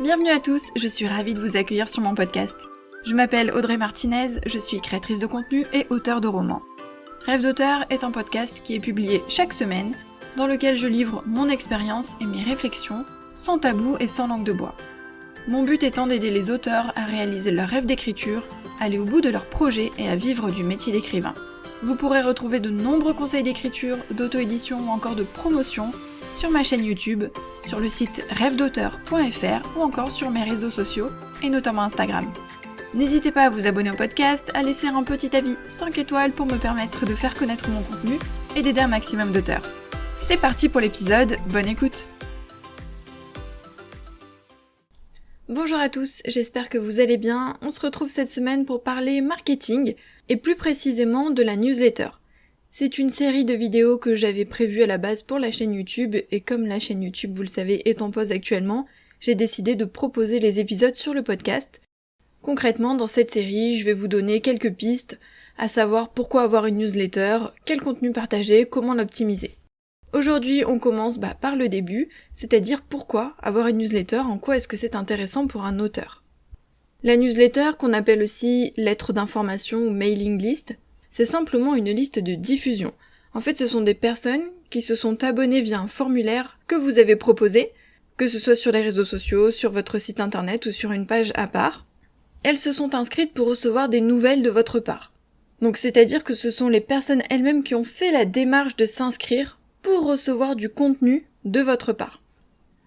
Bienvenue à tous, je suis ravie de vous accueillir sur mon podcast. Je m'appelle Audrey Martinez, je suis créatrice de contenu et auteure de romans. Rêve d'auteur est un podcast qui est publié chaque semaine, dans lequel je livre mon expérience et mes réflexions, sans tabou et sans langue de bois. Mon but étant d'aider les auteurs à réaliser leur rêve d'écriture, aller au bout de leur projet et à vivre du métier d'écrivain. Vous pourrez retrouver de nombreux conseils d'écriture, d'auto-édition ou encore de promotion sur ma chaîne YouTube, sur le site rêvedauteur.fr ou encore sur mes réseaux sociaux et notamment Instagram. N'hésitez pas à vous abonner au podcast, à laisser un petit avis 5 étoiles pour me permettre de faire connaître mon contenu et d'aider un maximum d'auteurs. C'est parti pour l'épisode, bonne écoute! Bonjour à tous, j'espère que vous allez bien. On se retrouve cette semaine pour parler marketing et plus précisément de la newsletter. C'est une série de vidéos que j'avais prévues à la base pour la chaîne YouTube et comme la chaîne YouTube, vous le savez, est en pause actuellement, j'ai décidé de proposer les épisodes sur le podcast. Concrètement, dans cette série, je vais vous donner quelques pistes, à savoir pourquoi avoir une newsletter, quel contenu partager, comment l'optimiser. Aujourd'hui, on commence par le début, c'est-à-dire pourquoi avoir une newsletter, en quoi est-ce que c'est intéressant pour un auteur. La newsletter, qu'on appelle aussi lettre d'information ou mailing list, c'est simplement une liste de diffusion. En fait, ce sont des personnes qui se sont abonnées via un formulaire que vous avez proposé, que ce soit sur les réseaux sociaux, sur votre site internet ou sur une page à part. Elles se sont inscrites pour recevoir des nouvelles de votre part. Donc c'est-à-dire que ce sont les personnes elles-mêmes qui ont fait la démarche de s'inscrire pour recevoir du contenu de votre part.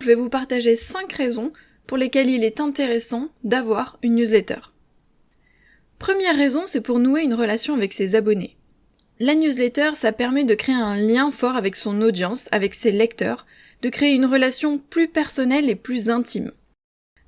Je vais vous partager 5 raisons pour lesquelles il est intéressant d'avoir une newsletter. Première raison, c'est pour nouer une relation avec ses abonnés. La newsletter, ça permet de créer un lien fort avec son audience, avec ses lecteurs, de créer une relation plus personnelle et plus intime.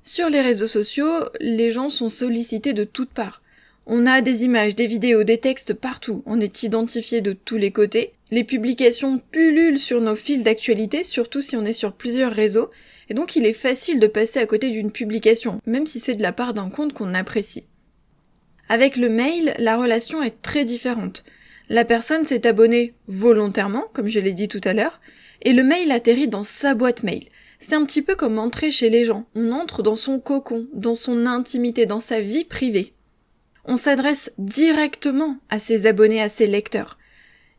Sur les réseaux sociaux, les gens sont sollicités de toutes parts. On a des images, des vidéos, des textes partout, on est identifié de tous les côtés. Les publications pullulent sur nos fils d'actualité, surtout si on est sur plusieurs réseaux, et donc il est facile de passer à côté d'une publication, même si c'est de la part d'un compte qu'on apprécie. Avec le mail, la relation est très différente. La personne s'est abonnée volontairement, comme je l'ai dit tout à l'heure, et le mail atterrit dans sa boîte mail. C'est un petit peu comme entrer chez les gens. On entre dans son cocon, dans son intimité, dans sa vie privée. On s'adresse directement à ses abonnés, à ses lecteurs.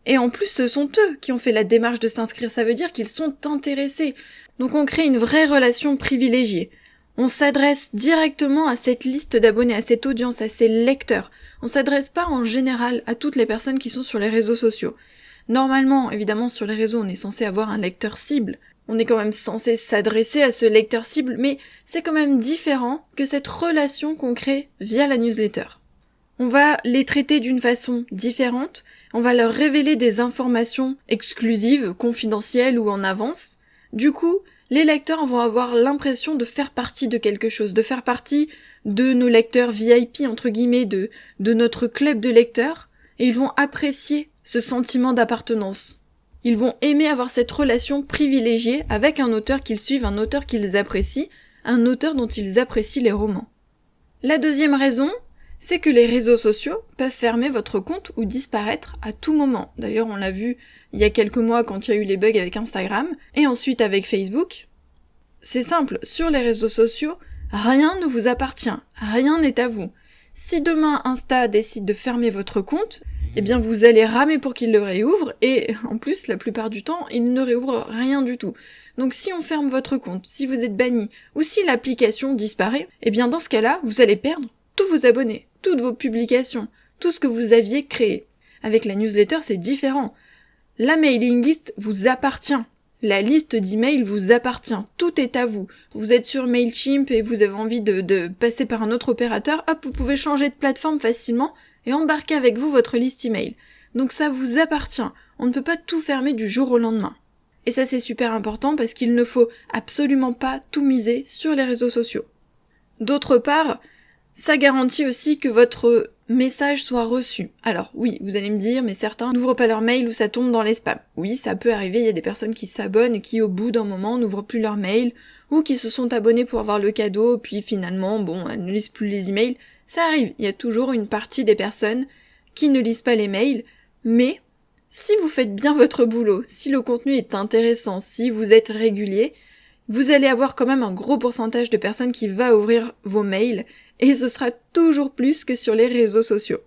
Et en plus, ce sont eux qui ont fait la démarche de s'inscrire. Ça veut dire qu'ils sont intéressés. Donc on crée une vraie relation privilégiée. On s'adresse directement à cette liste d'abonnés, à cette audience, à ces lecteurs. On s'adresse pas en général à toutes les personnes qui sont sur les réseaux sociaux. Normalement, évidemment, sur les réseaux, on est censé avoir un lecteur cible. On est quand même censé s'adresser à ce lecteur cible, mais c'est quand même différent que cette relation qu'on crée via la newsletter. On va les traiter d'une façon différente, on va leur révéler des informations exclusives, confidentielles ou en avance. Du coup, les lecteurs vont avoir l'impression de faire partie de quelque chose, de faire partie de nos lecteurs VIP, entre guillemets, de notre club de lecteurs, et ils vont apprécier ce sentiment d'appartenance. Ils vont aimer avoir cette relation privilégiée avec un auteur qu'ils suivent, un auteur qu'ils apprécient, un auteur dont ils apprécient les romans. La deuxième raison, c'est que les réseaux sociaux peuvent fermer votre compte ou disparaître à tout moment. D'ailleurs, on l'a vu il y a quelques mois quand il y a eu les bugs avec Instagram, et ensuite avec Facebook. C'est simple, sur les réseaux sociaux, rien ne vous appartient, rien n'est à vous. Si demain Insta décide de fermer votre compte, eh bien vous allez ramer pour qu'il le réouvre, et en plus, la plupart du temps, il ne réouvre rien du tout. Donc si on ferme votre compte, si vous êtes banni, ou si l'application disparaît, eh bien dans ce cas-là, vous allez perdre tous vos abonnés, toutes vos publications, tout ce que vous aviez créé. Avec la newsletter, c'est différent. La mailing list vous appartient. La liste d'emails vous appartient. Tout est à vous. Vous êtes sur Mailchimp et vous avez envie de passer par un autre opérateur, hop, vous pouvez changer de plateforme facilement et embarquer avec vous votre liste email. Donc ça vous appartient. On ne peut pas tout fermer du jour au lendemain. Et ça c'est super important parce qu'il ne faut absolument pas tout miser sur les réseaux sociaux. D'autre part, ça garantit aussi que votre message soit reçu. Alors oui, vous allez me dire, mais certains n'ouvrent pas leur mail ou ça tombe dans les spams. Oui, ça peut arriver, il y a des personnes qui s'abonnent et qui au bout d'un moment n'ouvrent plus leur mail, ou qui se sont abonnés pour avoir le cadeau, puis finalement, elles ne lisent plus les emails. Ça arrive, il y a toujours une partie des personnes qui ne lisent pas les mails, mais si vous faites bien votre boulot, si le contenu est intéressant, si vous êtes régulier, vous allez avoir quand même un gros pourcentage de personnes qui va ouvrir vos mails, et ce sera toujours plus que sur les réseaux sociaux.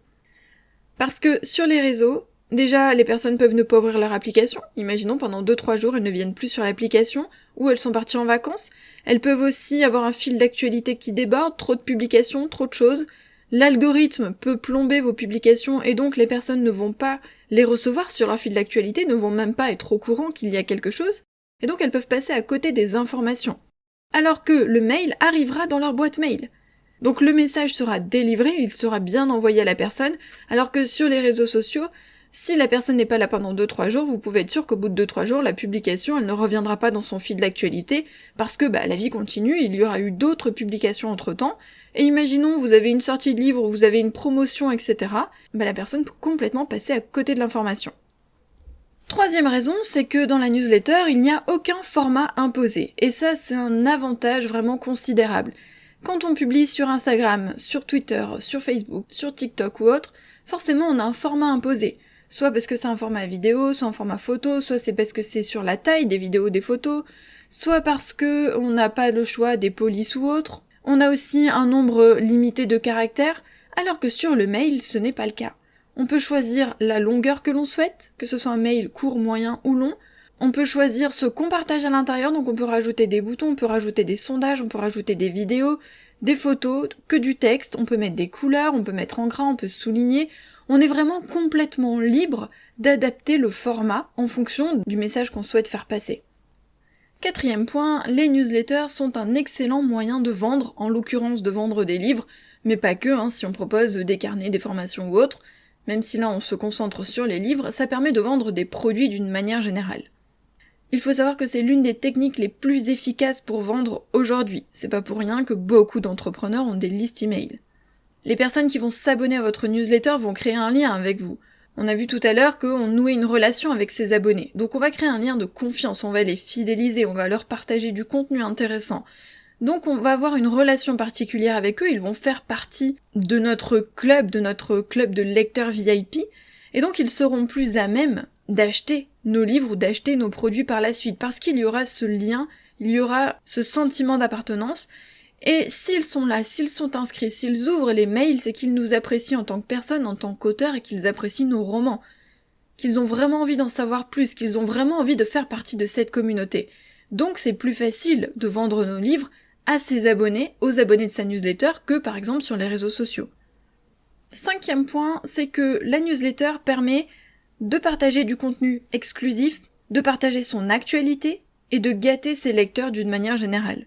Parce que sur les réseaux, déjà les personnes peuvent ne pas ouvrir leur application, imaginons pendant 2-3 jours elles ne viennent plus sur l'application, ou elles sont parties en vacances, elles peuvent aussi avoir un fil d'actualité qui déborde, trop de publications, trop de choses, l'algorithme peut plomber vos publications et donc les personnes ne vont pas les recevoir sur leur fil d'actualité, ne vont même pas être au courant qu'il y a quelque chose, et donc elles peuvent passer à côté des informations. Alors que le mail arrivera dans leur boîte mail. Donc le message sera délivré, il sera bien envoyé à la personne, alors que sur les réseaux sociaux, si la personne n'est pas là pendant 2-3 jours, vous pouvez être sûr qu'au bout de 2-3 jours, la publication, elle ne reviendra pas dans son fil d'actualité, parce que la vie continue, il y aura eu d'autres publications entre-temps, et imaginons vous avez une sortie de livre, vous avez une promotion, etc., la personne peut complètement passer à côté de l'information. Troisième raison, c'est que dans la newsletter, il n'y a aucun format imposé, et ça c'est un avantage vraiment considérable. Quand on publie sur Instagram, sur Twitter, sur Facebook, sur TikTok ou autre, forcément on a un format imposé. Soit parce que c'est un format vidéo, soit un format photo, soit c'est parce que c'est sur la taille des vidéos, des photos, soit parce que on n'a pas le choix des polices ou autres. On a aussi un nombre limité de caractères, alors que sur le mail, ce n'est pas le cas. On peut choisir la longueur que l'on souhaite, que ce soit un mail court, moyen ou long. On peut choisir ce qu'on partage à l'intérieur, donc on peut rajouter des boutons, on peut rajouter des sondages, on peut rajouter des vidéos, des photos, que du texte, on peut mettre des couleurs, on peut mettre en gras, on peut souligner. On est vraiment complètement libre d'adapter le format en fonction du message qu'on souhaite faire passer. Quatrième point, les newsletters sont un excellent moyen de vendre, en l'occurrence de vendre des livres, mais pas que, si on propose des carnets, des formations ou autres, même si là on se concentre sur les livres, ça permet de vendre des produits d'une manière générale. Il faut savoir que c'est l'une des techniques les plus efficaces pour vendre aujourd'hui, c'est pas pour rien que beaucoup d'entrepreneurs ont des listes email. Les personnes qui vont s'abonner à votre newsletter vont créer un lien avec vous. On a vu tout à l'heure qu'on nouait une relation avec ses abonnés. Donc on va créer un lien de confiance, on va les fidéliser, on va leur partager du contenu intéressant. Donc on va avoir une relation particulière avec eux, ils vont faire partie de notre club de lecteurs VIP, et donc ils seront plus à même d'acheter nos livres ou d'acheter nos produits par la suite, parce qu'il y aura ce lien, il y aura ce sentiment d'appartenance. Et s'ils sont là, s'ils sont inscrits, s'ils ouvrent les mails, c'est qu'ils nous apprécient en tant que personne, en tant qu'auteur, et qu'ils apprécient nos romans. Qu'ils ont vraiment envie d'en savoir plus, qu'ils ont vraiment envie de faire partie de cette communauté. Donc c'est plus facile de vendre nos livres à ses abonnés, aux abonnés de sa newsletter, que par exemple sur les réseaux sociaux. Cinquième point, c'est que la newsletter permet de partager du contenu exclusif, de partager son actualité, et de gâter ses lecteurs d'une manière générale.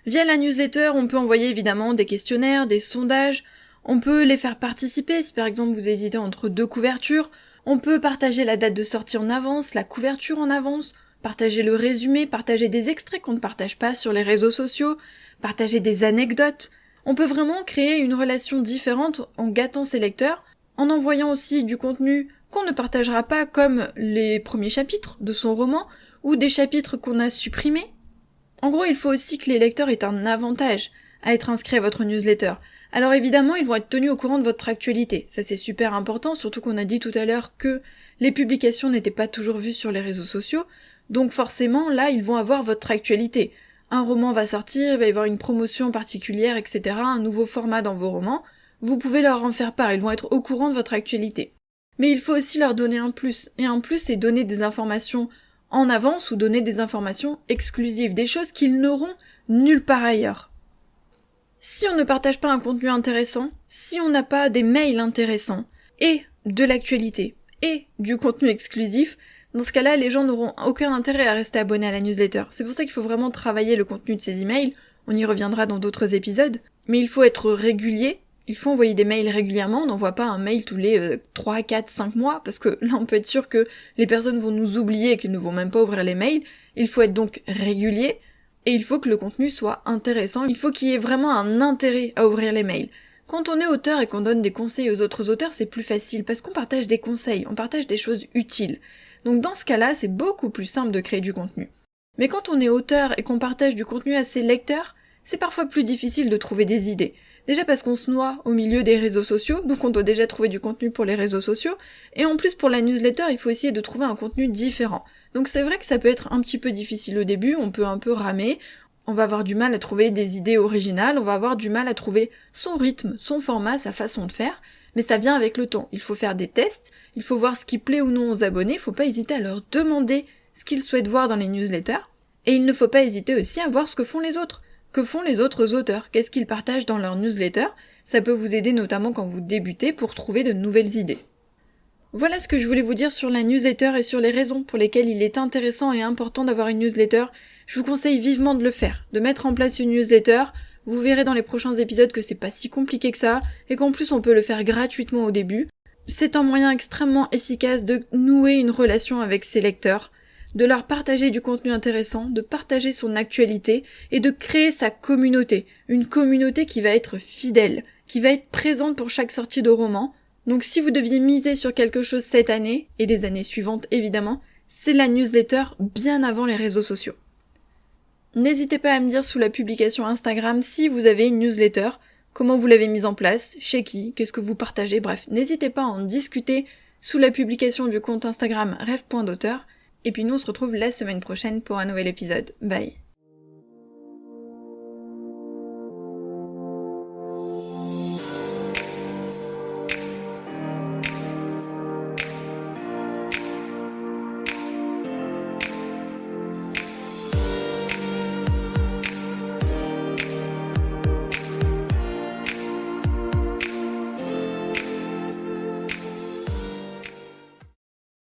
Via la newsletter, on peut envoyer évidemment des questionnaires, des sondages, on peut les faire participer si par exemple vous hésitez entre 2 couvertures, on peut partager la date de sortie en avance, la couverture en avance, partager le résumé, partager des extraits qu'on ne partage pas sur les réseaux sociaux, partager des anecdotes. On peut vraiment créer une relation différente en gâtant ses lecteurs, en envoyant aussi du contenu qu'on ne partagera pas comme les premiers chapitres de son roman, ou des chapitres qu'on a supprimés. En gros, il faut aussi que les lecteurs aient un avantage à être inscrits à votre newsletter. Alors évidemment, ils vont être tenus au courant de votre actualité. Ça c'est super important, surtout qu'on a dit tout à l'heure que les publications n'étaient pas toujours vues sur les réseaux sociaux. Donc forcément, là, ils vont avoir votre actualité. Un roman va sortir, il va y avoir une promotion particulière, etc., un nouveau format dans vos romans. Vous pouvez leur en faire part, ils vont être au courant de votre actualité. Mais il faut aussi leur donner un plus. Et un plus, c'est donner des informations en avance ou donner des informations exclusives, des choses qu'ils n'auront nulle part ailleurs. Si on ne partage pas un contenu intéressant, si on n'a pas des mails intéressants, et de l'actualité, et du contenu exclusif, dans ce cas-là, les gens n'auront aucun intérêt à rester abonnés à la newsletter. C'est pour ça qu'il faut vraiment travailler le contenu de ces emails, on y reviendra dans d'autres épisodes, mais il faut être régulier, il faut envoyer des mails régulièrement, on n'envoie pas un mail tous les 3, 4, 5 mois, parce que là on peut être sûr que les personnes vont nous oublier et qu'elles ne vont même pas ouvrir les mails. Il faut être donc régulier, et il faut que le contenu soit intéressant, il faut qu'il y ait vraiment un intérêt à ouvrir les mails. Quand on est auteur et qu'on donne des conseils aux autres auteurs, c'est plus facile, parce qu'on partage des conseils, on partage des choses utiles. Donc dans ce cas-là, c'est beaucoup plus simple de créer du contenu. Mais quand on est auteur et qu'on partage du contenu à ses lecteurs, c'est parfois plus difficile de trouver des idées. Déjà parce qu'on se noie au milieu des réseaux sociaux, donc on doit déjà trouver du contenu pour les réseaux sociaux, et en plus pour la newsletter, il faut essayer de trouver un contenu différent. Donc c'est vrai que ça peut être un petit peu difficile au début, on peut un peu ramer, on va avoir du mal à trouver des idées originales, on va avoir du mal à trouver son rythme, son format, sa façon de faire, mais ça vient avec le temps. Il faut faire des tests, il faut voir ce qui plaît ou non aux abonnés, il faut pas hésiter à leur demander ce qu'ils souhaitent voir dans les newsletters, et il ne faut pas hésiter aussi à voir ce que font les autres. Que font les autres auteurs? Qu'est-ce qu'ils partagent dans leurs newsletters? Ça peut vous aider notamment quand vous débutez pour trouver de nouvelles idées. Voilà ce que je voulais vous dire sur la newsletter et sur les raisons pour lesquelles il est intéressant et important d'avoir une newsletter. Je vous conseille vivement de le faire, de mettre en place une newsletter. Vous verrez dans les prochains épisodes que c'est pas si compliqué que ça, et qu'en plus on peut le faire gratuitement au début. C'est un moyen extrêmement efficace de nouer une relation avec ses lecteurs, de leur partager du contenu intéressant, de partager son actualité, et de créer sa communauté. Une communauté qui va être fidèle, qui va être présente pour chaque sortie de roman. Donc si vous deviez miser sur quelque chose cette année, et les années suivantes évidemment, c'est la newsletter bien avant les réseaux sociaux. N'hésitez pas à me dire sous la publication Instagram si vous avez une newsletter, comment vous l'avez mise en place, chez qui, qu'est-ce que vous partagez, bref, n'hésitez pas à en discuter sous la publication du compte Instagram rêve.d'auteur, et puis nous on se retrouve la semaine prochaine pour un nouvel épisode. Bye.